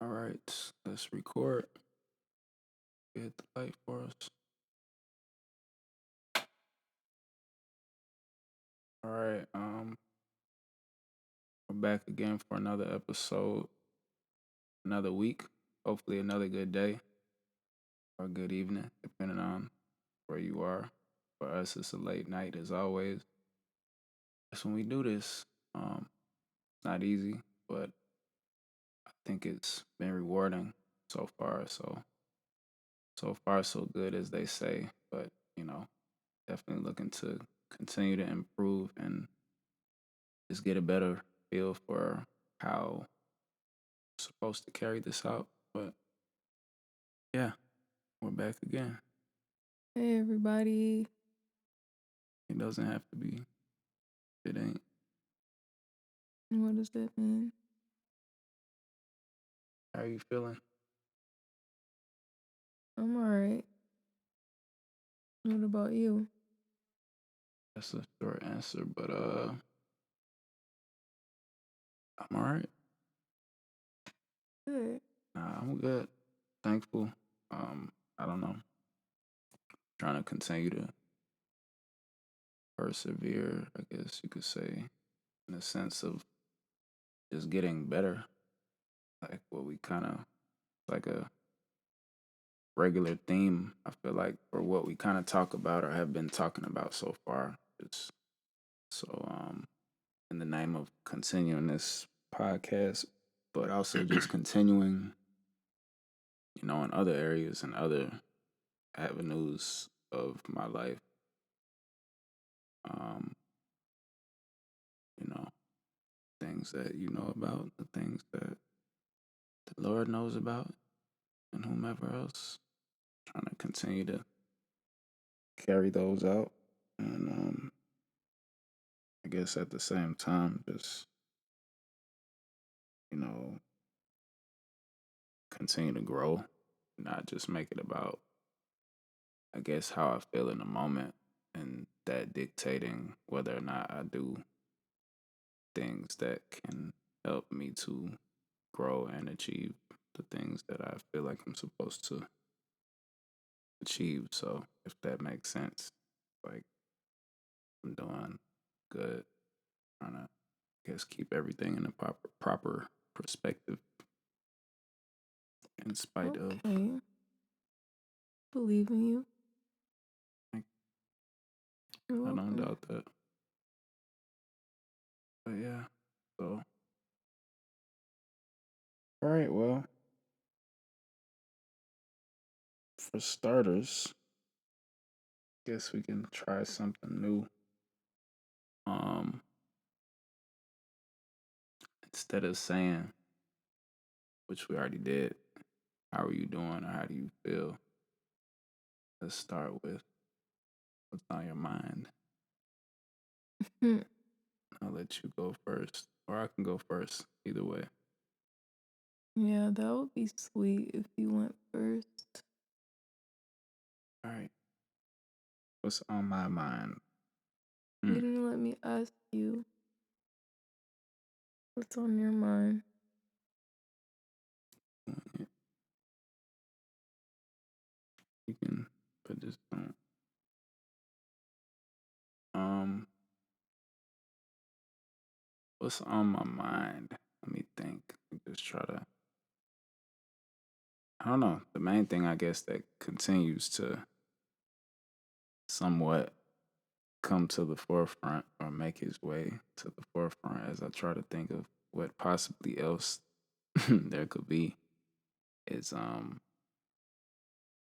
All right, let's record. Hit the light for us. All right, we're back again for another episode, another week. Hopefully, another good day or good evening, depending on where you are. For us, it's a late night as always. That's when we do this. Not easy, but I think it's been rewarding so far. So far so good, as they say. But you know, definitely looking to continue to improve and just get a better feel for how I'm supposed to carry this out. But yeah, we're back again. Hey everybody. It doesn't have to be. It ain't. What does that mean? How are you feeling? I'm alright. What about you? That's a short answer, but I'm all right. Good. I'm good. Thankful. I don't know. Trying to continue to persevere, I guess you could say, in the sense of just getting better. Like what we kind of like a regular theme, I feel like, for what we kind of talk about or have been talking about so far. It's so in the name of continuing this podcast, but also just continuing, in other areas and other avenues of my life. Um, you know, things that you know about, the things that the Lord knows about, and whomever else. Trying to continue to carry those out. And I guess at the same time, just, you know, continue to grow, not just make it about, I guess, how I feel in the moment and that dictating whether or not I do things that can help me to grow and achieve the things that I feel like I'm supposed to achieve. So, if that makes sense, like I'm doing good, trying to, I guess, keep everything in the proper perspective in spite of. Okay. Believe in you. Like, You're I don't welcome. doubt that. But yeah, so all right, well, for starters, guess we can try something new. Um, Instead of saying, which we already did, how are you doing or how do you feel? Let's start with what's on your mind. Hmm. I'll let you go first, or I can go first. Either way. Yeah, that would be sweet if you went first. All right. What's on my mind? You Hmm. didn't let me ask you what's on your mind. You can put this on. Um, what's on my mind? Let me think. Just try to. I don't know. The main thing, I guess, that continues to somewhat come to the forefront or make his way to the forefront as I try to think of what possibly else there could be is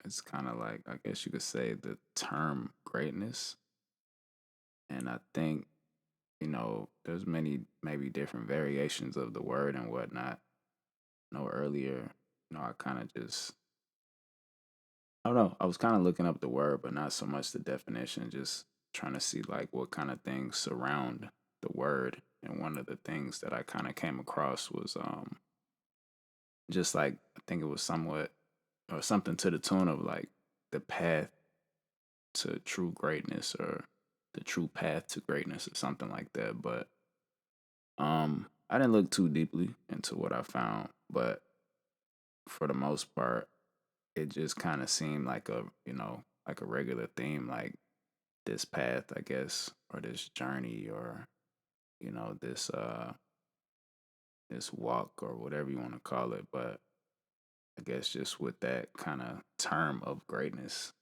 it's kind of like, I guess you could say, the term greatness. And I think, there's many maybe different variations of the word and whatnot. Earlier, I kind of just, I don't know, I was kind of looking up the word, but not so much the definition, just trying to see like what kind of things surround the word. And one of the things that I kind of came across was just like, I think it was somewhat or something to the tune of like the path to true greatness or the true path to greatness or something like that. But I didn't look too deeply into what I found, but for the most part, it just kind of seemed like like a regular theme, like this path, I guess, or this journey, or this walk, or whatever you want to call it. But I guess just with that kind of term of greatness,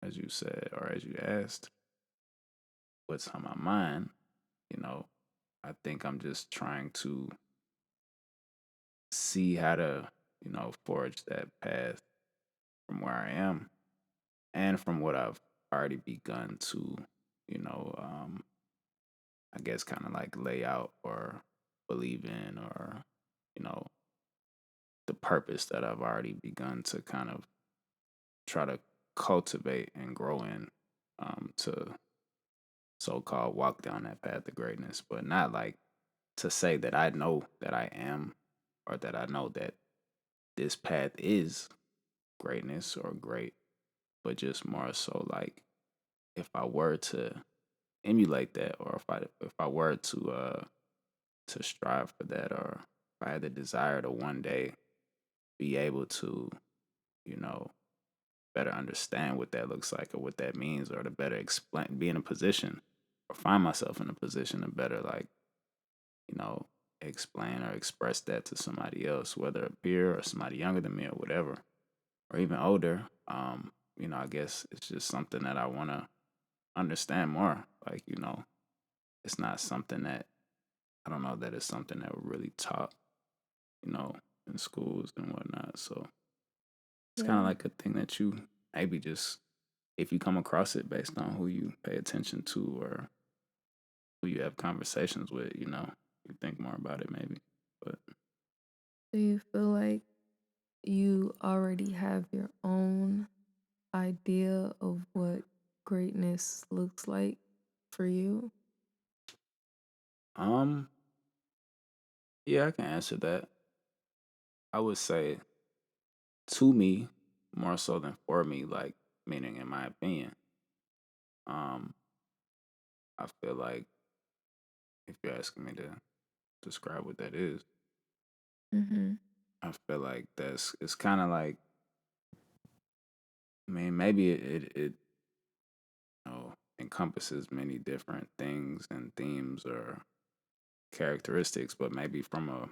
as you said, or as you asked, what's on my mind, you know, I think I'm just trying to see how to, forge that path from where I am and from what I've already begun to, you know, um, I guess kind of like lay out or believe in, or, you know, the purpose that I've already begun to kind of try to cultivate and grow in, to so called walk down that path of greatness, but not like to say that I know that I am, or that I know that this path is greatness or great, but just more so like if I were to emulate that, or if I were to strive for that, or if I had the desire to one day be able to, you know, better understand what that looks like or what that means, or to better explain, be in a position or find myself in a position to better like, you know, explain or express that to somebody else, whether a peer or somebody younger than me or whatever, or even older. I guess it's just something that I want to understand more. Like, it's not something that I don't know that it's something that we're really taught, you know, in schools and whatnot. So it's kind of Yeah. like a thing that you maybe just, if you come across it based on who you pay attention to or who you have conversations with, you think more about it maybe. But Do you feel like you already have your own idea of what greatness looks like for you? um, yeah, I can answer that. I would say to me more so than for me, like meaning in my opinion. Um, I feel like if you're asking me to describe what that is, Mm-hmm. I feel like it's kind of like, I mean, maybe it encompasses many different things and themes or characteristics, but maybe from a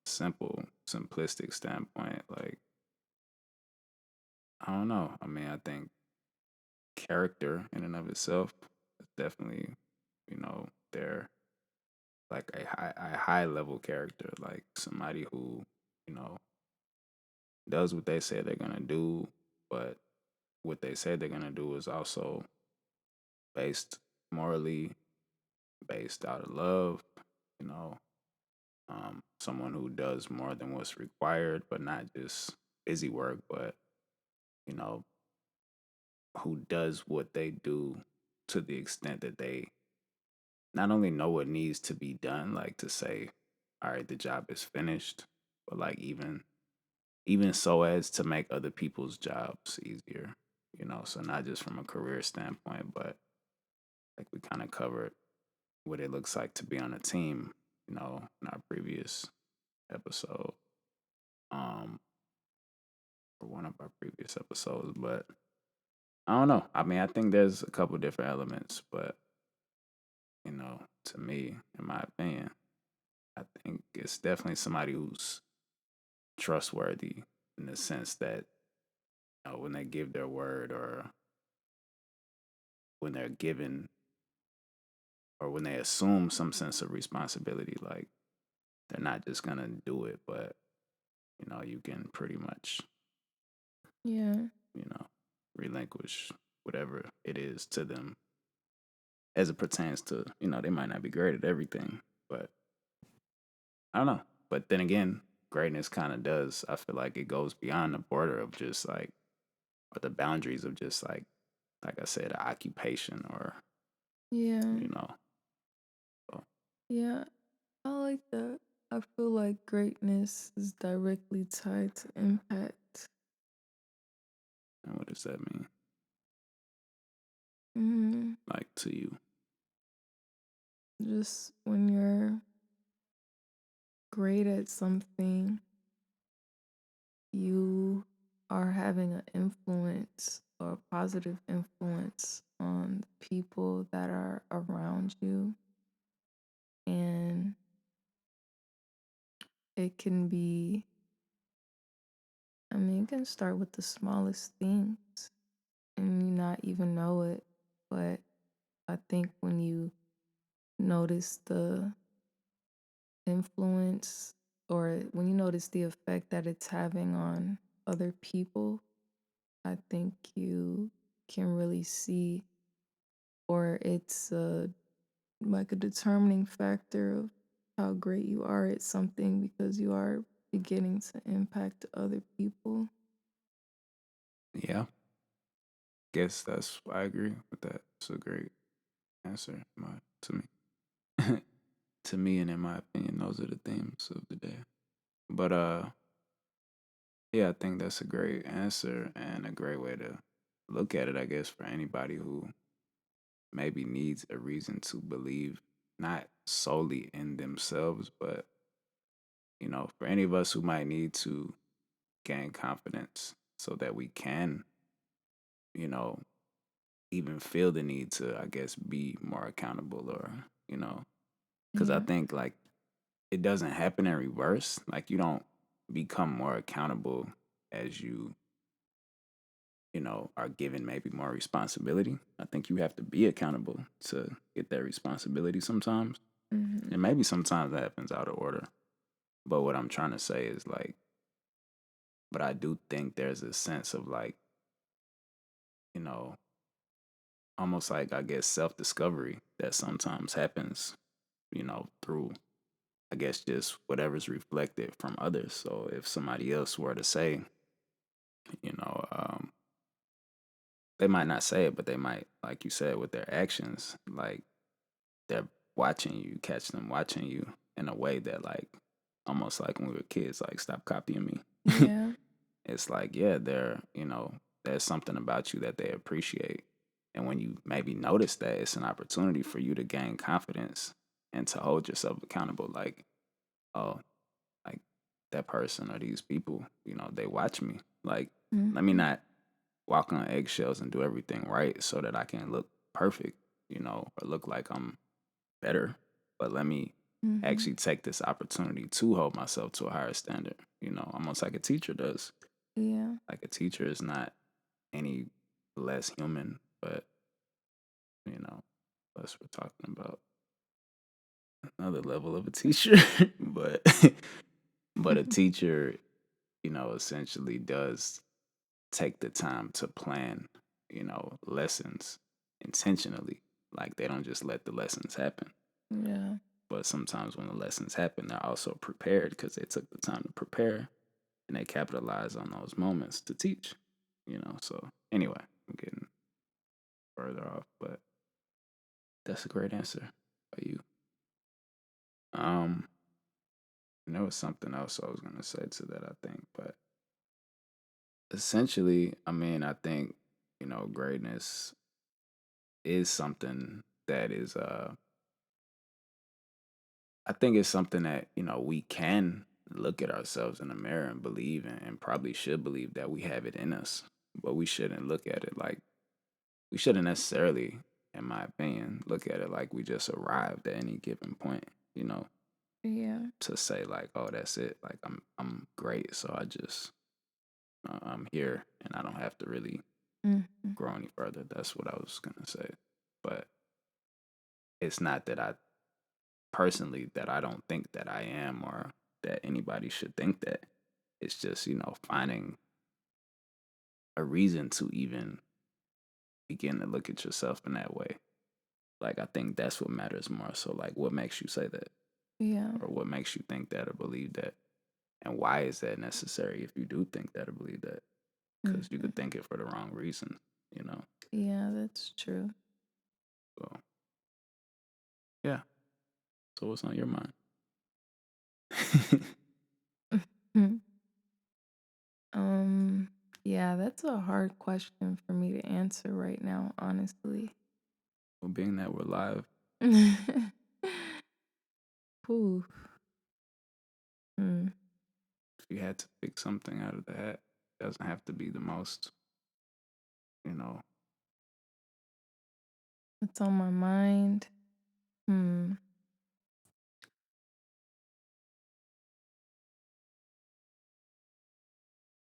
simplistic standpoint, like I don't know. I mean, I think character in and of itself is definitely, they're like a high level character, like somebody who, you know, does what they say they're gonna do, but what they say they're gonna do is also based morally, based out of love, you know, someone who does more than what's required, but not just busy work, but you know, who does what they do to the extent that they not only know what needs to be done, like to say, all right, the job is finished, but like even so as to make other people's jobs easier, so not just from a career standpoint, but like we kind of covered what it looks like to be on a team, in our previous episode, um, or one of our previous episodes. But I don't know. I mean, I think there's a couple different elements, but to me, in my opinion, I think it's definitely somebody who's trustworthy in the sense that when they give their word, or when they're given, or when they assume some sense of responsibility, like they're not just gonna do it, but you can pretty much, Yeah. you know, relinquish whatever it is to them as it pertains to, they might not be great at everything, but I don't know. But then again, greatness kind of does. I feel like it goes beyond the border of just like, or the boundaries of just like I said, a occupation, or Yeah. you know. So, Yeah. I like that. I feel like greatness is directly tied to impact. and what does that mean? Mm-hmm. Like to you? Just when you're great at something, you are having an influence or a positive influence on the people that are around you. And it can be, I mean, it can start with the smallest things and you not even know it. But I think when you notice the influence or when you notice the effect that it's having on other people, I think you can really see, or it's like a determining factor of how great you are at something because you are beginning to impact other people. Yeah, guess I agree with that. It's a great answer to me. To me, and in my opinion, those are the themes of the day. But yeah, I think that's a great answer and a great way to look at it, I guess, for anybody who maybe needs a reason to believe not solely in themselves, but for any of us who might need to gain confidence so that we can, you know, even feel the need to, I guess, be more accountable or, because I Yeah. think like it doesn't happen in reverse. Like you don't become more accountable as are given maybe more responsibility. I think you have to be accountable to get that responsibility sometimes. Hmm. And maybe sometimes that happens out of order. But what I'm trying to say is like, but I do think there's a sense of like, you know, almost like I guess self discovery that sometimes happens, through I guess just whatever's reflected from others. So if somebody else were to say, you know, they might not say it, but they might, like you said, with their actions, like they're watching you, catch them watching you in a way that like almost like when we were kids, like stop copying me. Yeah. It's like, yeah, there's something about you that they appreciate. And when you maybe notice that, it's an opportunity for you to gain confidence and to hold yourself accountable. Like, oh, like that person or these people, they watch me. Like, let me Hmm. not walk on eggshells and do everything right so that I can look perfect, or look like I'm better. But let me Hmm. actually take this opportunity to hold myself to a higher standard, almost like a teacher does. Yeah. Like a teacher is not any less human, but, you know, unless we're talking about another level of a teacher. but but a teacher, essentially does take the time to plan, lessons intentionally. Like they don't just let the lessons happen. Yeah. But sometimes when the lessons happen, they're also prepared because they took the time to prepare and they capitalize on those moments to teach, So anyway, I'm getting further off, but that's a great answer by you. Um, and there was something else I was gonna say to that, I think, but essentially, I mean, I think, greatness is something that is I think it's something that, we can look at ourselves in the mirror and believe in and probably should believe that we have it in us. But we shouldn't look at it like we shouldn't necessarily, in my opinion, look at it like we just arrived at any given point, Yeah. to say like, oh, that's it. Like I'm great. So I'm here and I don't have to really Hmm. grow any further. That's what I was gonna say. But it's not that I personally that I don't think that I am or that anybody should think that. It's just, finding a reason to even begin to look at yourself in that way. Like I think that's what matters more. So like what makes you say that? Yeah. Or what makes you think that or believe that? And why is that necessary if you do think that or believe that? Because you Hmm. could think it for the wrong reason, you know? Yeah, that's true. So yeah. So what's on your mind? Mhm. Um, yeah, that's a hard question for me to answer right now, honestly. Well, being that we're live, Ooh. Hmm. If you had to pick something out of the hat, it doesn't have to be the most, you know, What's on my mind? Hmm.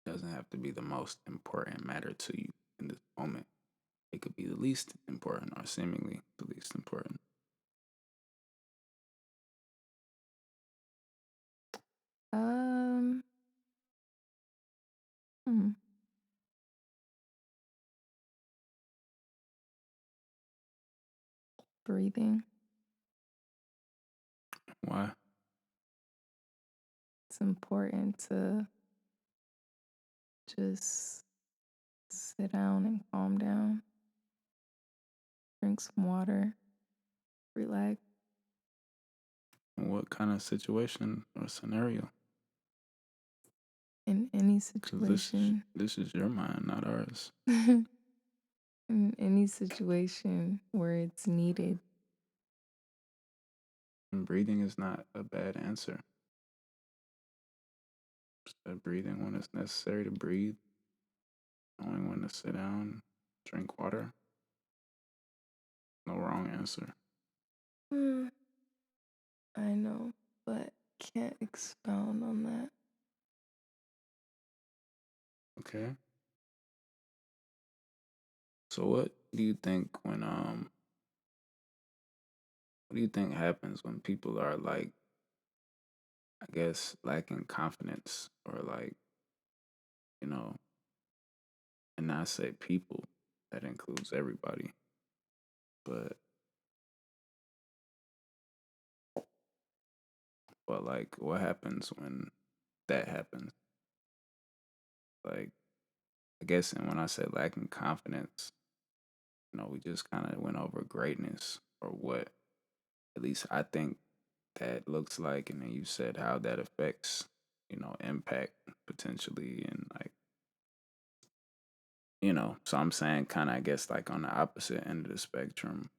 doesn't have to be the most important matter to you in this moment. It could be the least important or seemingly the least important. Um. Hmm. Breathing. Why? It's important to just sit down and calm down, drink some water, relax. What kind of situation or scenario? In any Because situation. this is your mind, not ours. In any situation where it's needed. And breathing is not a bad answer. Just breathing when it's necessary to breathe, knowing when to sit down, drink water. No wrong answer. Hmm. I know, but can't expound on that. Okay. So what do you think when what do you think happens when people are like, I guess, lacking confidence or like, you know, and not say people, that includes everybody. But like what happens when that happens? Like I guess and when I say lacking confidence, we just kind of went over greatness or what at least I think that looks like, and then you said how that affects, impact potentially, and like, so I'm saying kind of, I guess, like on the opposite end of the spectrum,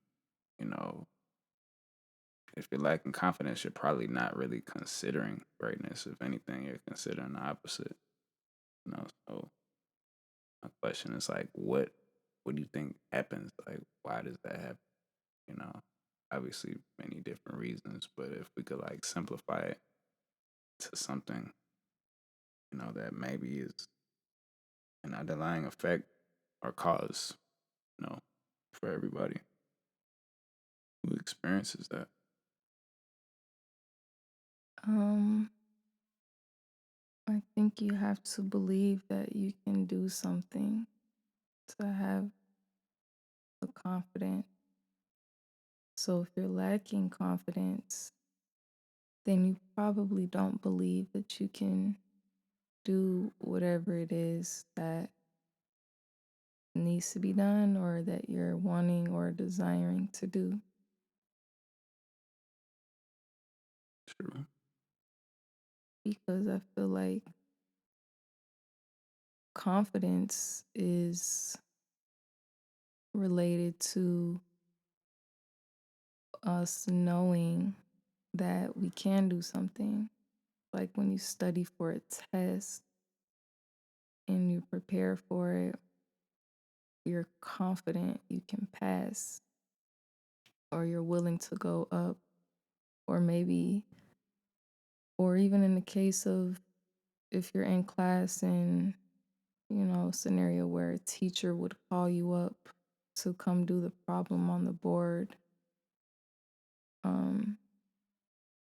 you know, if you're lacking confidence, you're probably not really considering greatness. If anything, you're considering the opposite, So my question is like, what do you think happens? Like, why does that happen? You know, obviously many different reasons, but if we could like simplify it to something, that maybe is an underlying effect or cause, you know, for everybody who experiences that. Um, I think you have to believe that you can do something to have the confidence. So if you're lacking confidence, then you probably don't believe that you can do whatever it is that needs to be done or that you're wanting or desiring to do. True. Because I feel like confidence is related to us knowing that we can do something. Like when you study for a test and you prepare for it, you're confident you can pass, or you're willing to go up, or maybe, or even in the case of if you're in class and, scenario where a teacher would call you up to come do the problem on the board. Um,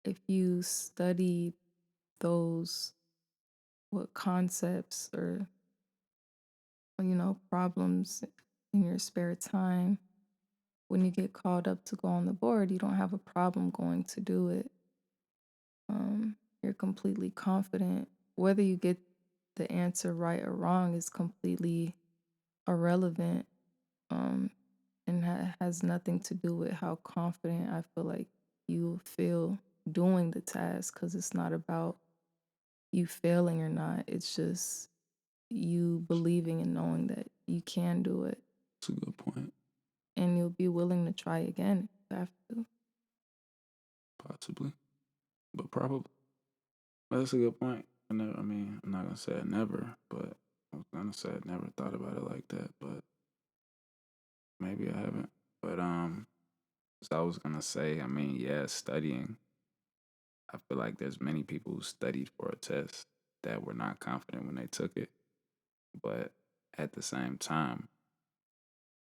if you study those what concepts or problems in your spare time, when you get called up to go on the board, you don't have a problem going to do it. You're completely confident. Whether you get the answer right or wrong is completely irrelevant, um, and has nothing to do with how confident I feel like you feel doing the task, because it's not about you failing or not. It's just you believing and knowing that you can do it, That's a good point. and you'll be willing to try again if you have to. Possibly, but probably. That's a good point. I mean, I'm not gonna say I never, but I was gonna say I never thought about it like that, but maybe I haven't. But so I was gonna say, I mean, yeah, studying. I feel like there's many people who studied for a test that were not confident when they took it, but at the same time,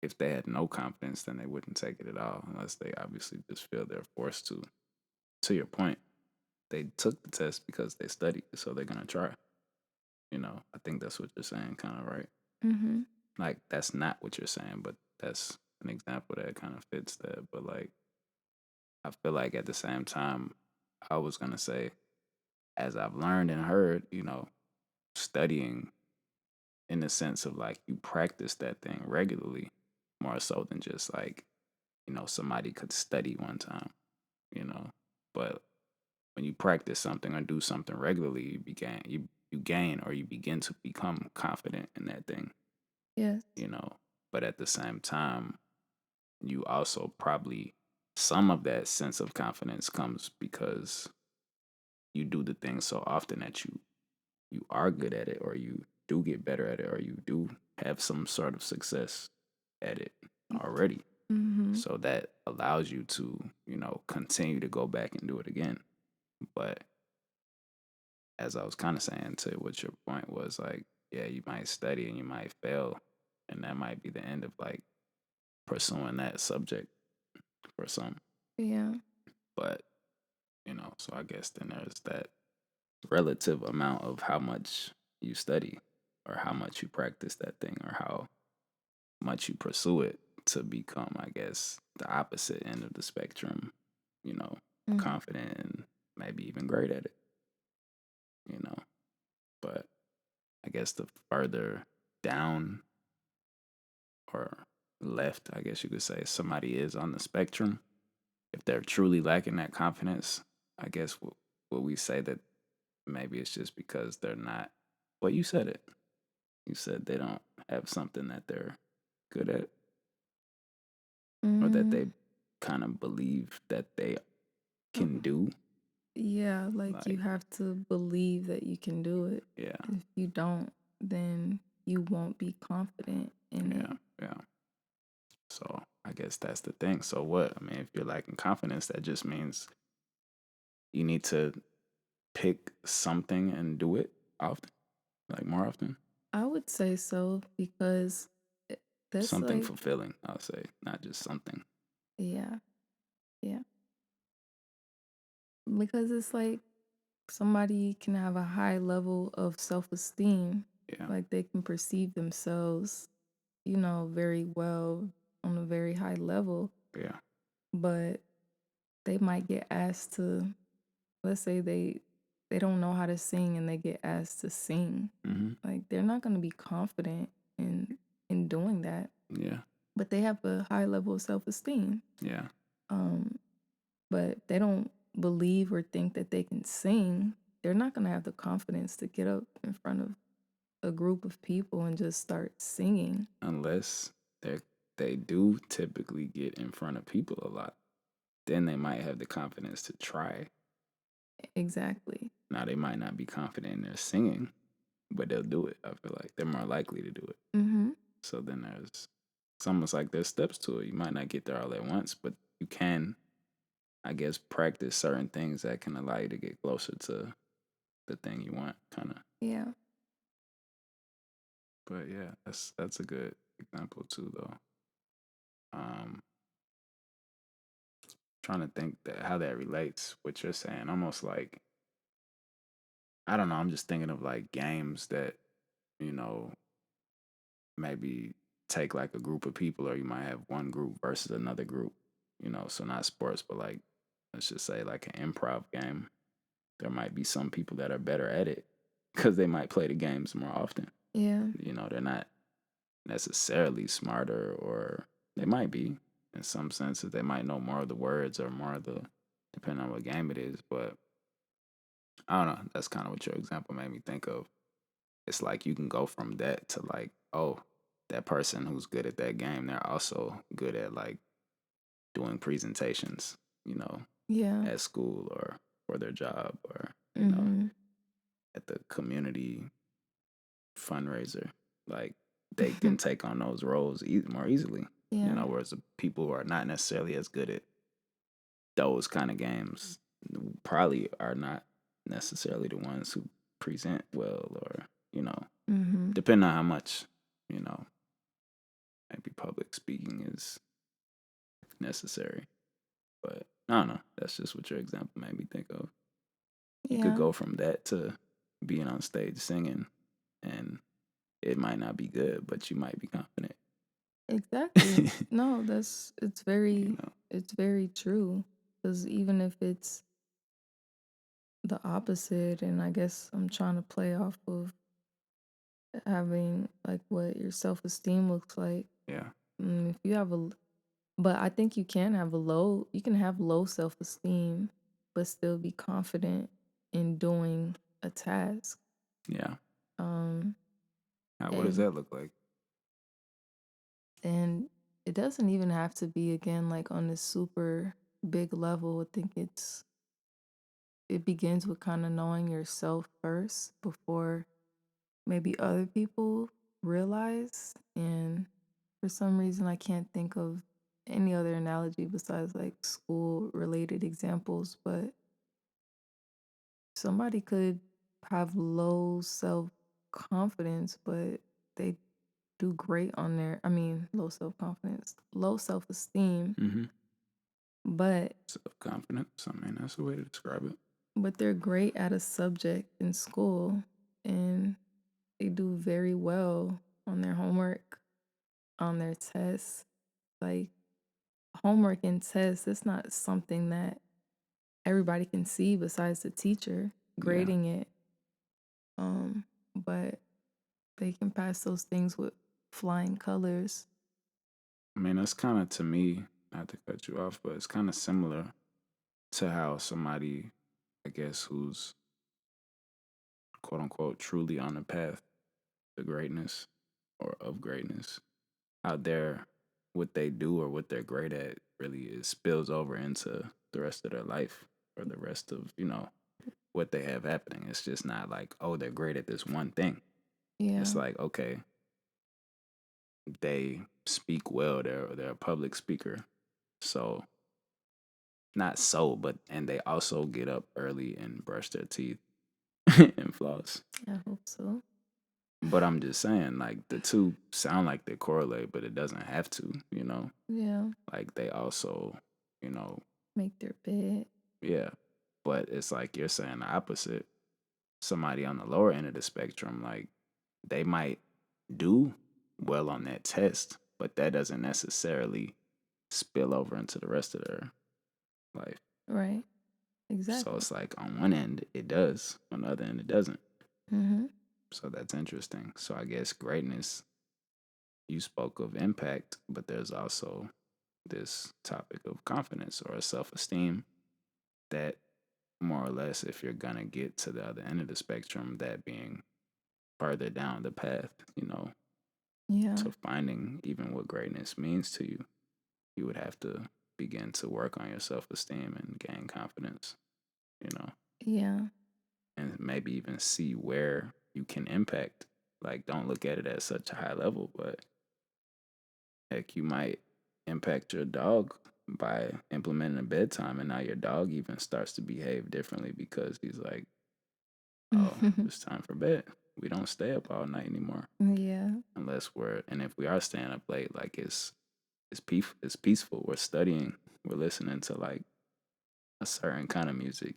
if they had no confidence, then they wouldn't take it at all, unless they obviously just feel they're forced to. To your point, they took the test because they studied, so they're gonna try. I think that's what you're saying, kind of right. Mhm. Like that's not what you're saying, but that's an example that kind of fits that. But like, I feel like at the same time, I was gonna say, as I've learned and heard, studying in the sense of like you practice that thing regularly, more so than just like, somebody could study one time, you know. But when you practice something or do something regularly, you gain or you begin to become confident in that thing, Yes. you know. But at the same time, you also probably some of that sense of confidence comes because you do the thing so often that you are good at it, or you do get better at it, or you do have some sort of success at it already. Mhm. So that allows you to, continue to go back and do it again. But as I was kind of saying to what your point was, like, yeah, you might study and you might fail, and that might be the end of like pursuing that subject for some. Yeah. But, so I guess then there's that relative amount of how much you study or how much you practice that thing or how much you pursue it to become, I guess, the opposite end of the spectrum, you know, Mm. confident and maybe even great at it, you know. But I guess the further down or left, I guess you could say, somebody is on the spectrum, if they're truly lacking that confidence, I guess would we say that maybe it's just because they're not, well, you said it. You said they don't have something that they're good at or that Mm. they kind of believe that they can Mm. do. Yeah, like you Like, have to believe that you can do it. yeah, If you don't, then you won't be confident in it. yeah, yeah. So I guess that's the thing. So what? I mean, if you're lacking confidence, that just means you need to pick something and do it often, like more often. I would say so because it- that's Something like, fulfilling, I'll say, not just something. yeah, yeah. Because it's like somebody can have a high level of self esteem, Yeah, like they can perceive themselves, very well on a very high level, yeah, but they might get asked to, let's say they don't know how to sing and they get asked to sing. hmm, Like they're not going to be confident in doing that, yeah, but they have a high level of self-esteem. yeah, Um but they don't believe or think that they can sing. They're not going to have the confidence to get up in front of a group of people and just start singing. unless they do typically get in front of people a lot, then they might have the confidence to try. Exactly. Now they might not be confident in their singing, but they'll do it. I feel like they're more likely to do it. Mhm. So then it's almost like there's steps to it. You might not get there all at once, but you can, I guess, practice certain things that can allow you to get closer to the thing you want, kind of. Yeah. But yeah, that's a good example too, though. Um, Trying to think that how that relates what you're saying. Almost like I don't know. I'm just thinking of like games that you know maybe take like a group of people, or you might have one group versus another group. So not sports, but like let's just say like an improv game. There might be some people that are better at it because they might play the games more often. Yeah. They're not necessarily smarter, or they might be in some senses. They might know more of the words or more of the, depending on what game it is. But I don't know. That's kind of what your example made me think of. It's like you can go from that to like, oh, that person who's good at that game, they're also good at like doing presentations, you know, Yeah. at school or for their job or, Mhm. at at the community fundraiser. Like they can take on those roles more easily. Yeah. Whereas the people who are not necessarily as good at those kind of games probably are not necessarily the ones who present well, or Mm-hmm. depending on how much you know maybe public speaking is necessary. But I don't know. That's just what your example made me think of. You could Yeah. go from that to being on stage singing, and it might not be good, but you might be confident. Exactly. No, you know, it's very true. Because even if it's the opposite, and I guess I'm trying to play off of having like what your self esteem looks like. yeah, If you have but I think you can have low self esteem, but still be confident in doing a task. yeah. Um, What does and that look like? and it doesn't even have to be again like on this super big level. I think it begins with kind of knowing yourself first before maybe other people realize. And for some reason, I can't think of any other analogy besides like school related examples, but somebody could have low self confidence, but they do great on low self confidence, low self esteem, Mm-hmm. but Self confidence. I mean, that's a way to describe it. they're great at a subject in school and they do very well on their homework, on their tests. Like homework and tests, it's not something that everybody can see besides the teacher Yeah. grading it. But they can pass those things with flying colors. I mean, that's kind of to me, not to cut you off, but it's kind of similar to how somebody, I guess, who's quote unquote truly on the path to greatness or of greatness, how what they do or what they're great at really is spills over into the rest of their life or the rest of, what they have happening. It's just not like, oh, they're great at this one thing. It's Yeah. like, okay, they speak well, they're a public speaker. So not so, but and they also get up early and brush their teeth and floss. I hope so. But I'm just saying, like the two sound like they correlate, but it doesn't have to, Yeah. Like they also, you know, Make their bed. yeah. But it's like you're saying the opposite. Somebody on the lower end of the spectrum, like they might do well on that test, but that doesn't necessarily spill over into the rest of their life. Right. So Exactly. it's like on one end it does, on the other end it doesn't. Mm-hmm. So that's interesting. So I guess greatness, you spoke of impact, but there's also this topic of confidence or self esteem that more or less, if you're going to get to the other end of the spectrum, that being further down the path, Yeah. to finding even what greatness means to you, you would have to begin to work on your self esteem and gain confidence, you know, Yeah. and maybe even see where you can impact. Like, don't look at it at such a high level, but heck, you might impact your dog by implementing a bedtime, and now your dog even starts to behave differently because he's like, oh, it's time for bed. We don't stay up all night anymore Yeah. unless and if we are staying up late, like it's peaceful. We're studying. We're listening to like a certain kind of music.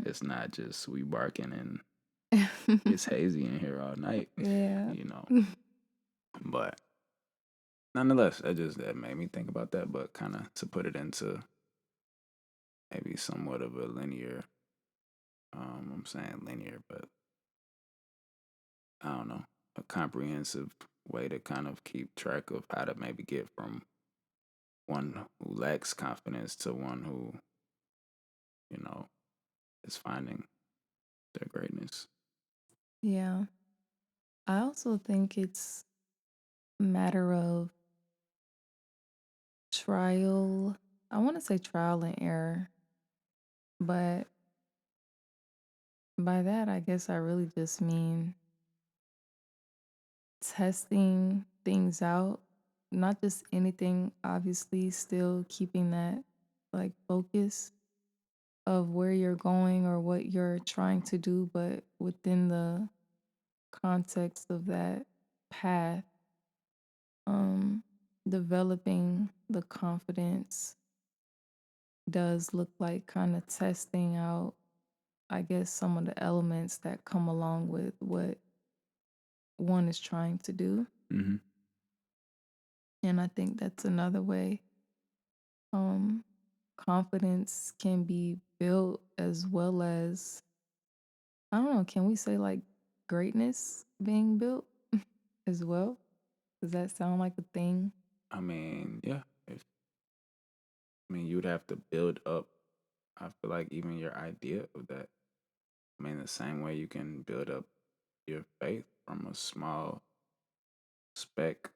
It's not just we barking and it's hazy in here all night. Yeah. You know, but nonetheless, that made me think about that. But kind of to put it into maybe somewhat of a linear. I'm saying linear, but I don't know, a comprehensive way to kind of keep track of how to maybe get from one who lacks confidence to one who, you know, is finding their greatness. Yeah. I also think it's a matter of trial. I want to say trial and error, but By that, I guess I really just mean testing things out, not just anything, obviously, still keeping that like focus of where you're going or what you're trying to do, but within the context of that path, um, developing the confidence does look like kind of testing out, I guess, some of the elements that come along with what one is trying to do. Hmm. And I think that's another way um, confidence can be built as well as, I don't know, can we say like greatness being built as well? Does that sound like a thing? I mean, yeah. You'd have to build up. I feel like even your idea of that. The same way you can build up your faith from a small speck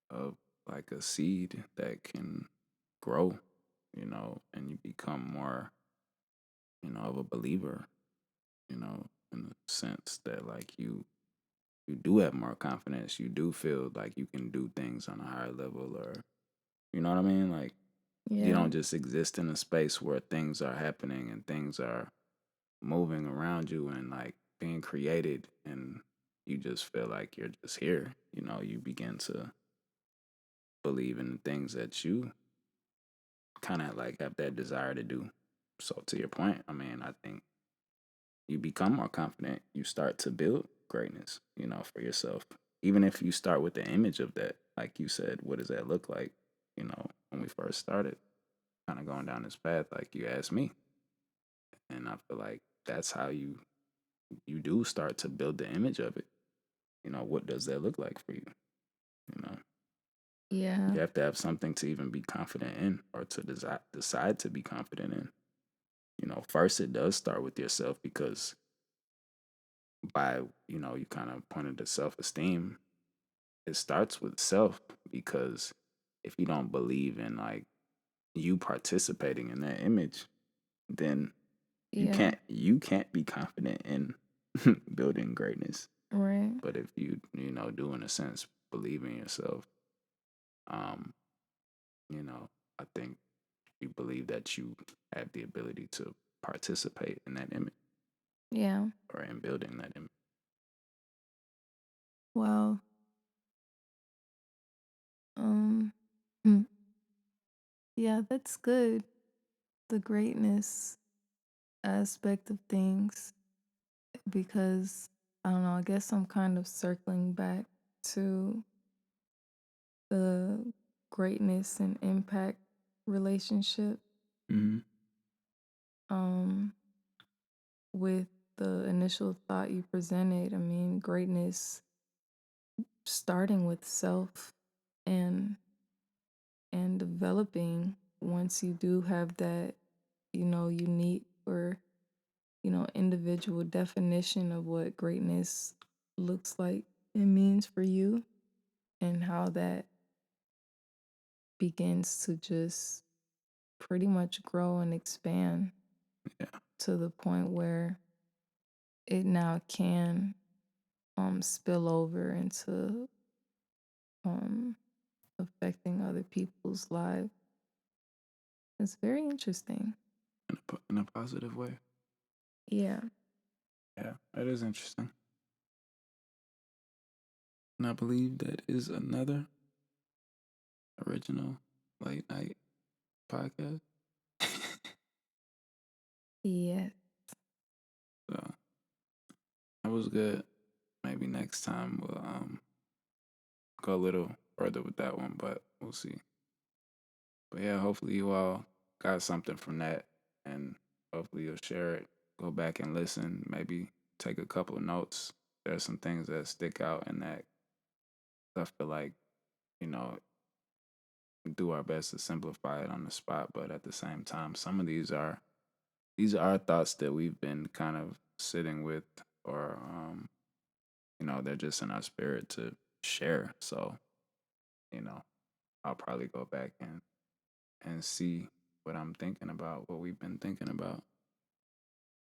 of like a seed that can grow, and you become more, of a believer, in the sense that like you do have more confidence. You do feel like you can do things on a higher level, or you know what I mean? Like you Yeah. don't just exist in a space where things are happening and things are moving around you and like being created, and you just feel like you're just here. You begin to believe in the things that you kind of like have that desire to do. So to your point, I think you become more confident. You start to build greatness, for yourself. Even if you start with the image of that, like you said, what does that look like? When we first started, kind of going down this path, like you asked me, and I feel like that's how you do start to build the image of it. What does that look like for you? You know, Yeah. you have to have something to even be confident in, or to decide to be confident in. First it does start with yourself, because by you kind of pointed to self-esteem. It starts with self, because if you don't believe in like you participating in that image, then you Yeah. can't be confident in building greatness. Right. But if you do in a sense believe in yourself, um, you know, I think you believe that you have the ability to participate in that image, Yeah. or in building that image. Well, um, hmm, yeah, that's good. The greatness aspect of things, because I don't know, I guess I'm kind of circling back to the greatness and impact relationship Hmm. um with the initial thought you presented. I mean, greatness starting with self and developing once you do have that, unique or, individual definition of what greatness looks like and means for you, and how that begins to just pretty much grow and expand Yeah, to the point where it now can spill over into um affecting other people's lives. It's very interesting. in a positive way. Yeah. Yeah, that is interesting. And I believe that is another original late night podcast. Yeah. So that was good. Maybe next time we'll go a little further with that one, but we'll see. But yeah, hopefully you all got something from that, and hopefully you'll share it. Go back and listen. Maybe take a couple of notes. There's some things that stick out in that. I feel like you know we do our best to simplify it on the spot, but at the same time, some of these are thoughts that we've been kind of sitting with, or they're just in our spirit to share. So you know, I'll probably go back and see what I'm thinking about, what we've been thinking about,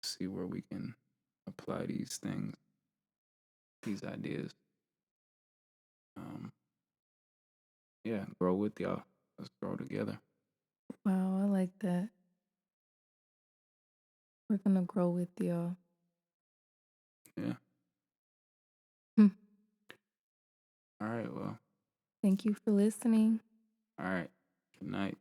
see where we can apply these things, these ideas. Um, yeah, grow with y'all. Let's grow together. Wow, I like that. We're gonna grow with y'all. Yeah. Hmm. All right. Well. Thank you for listening. All right. Good night.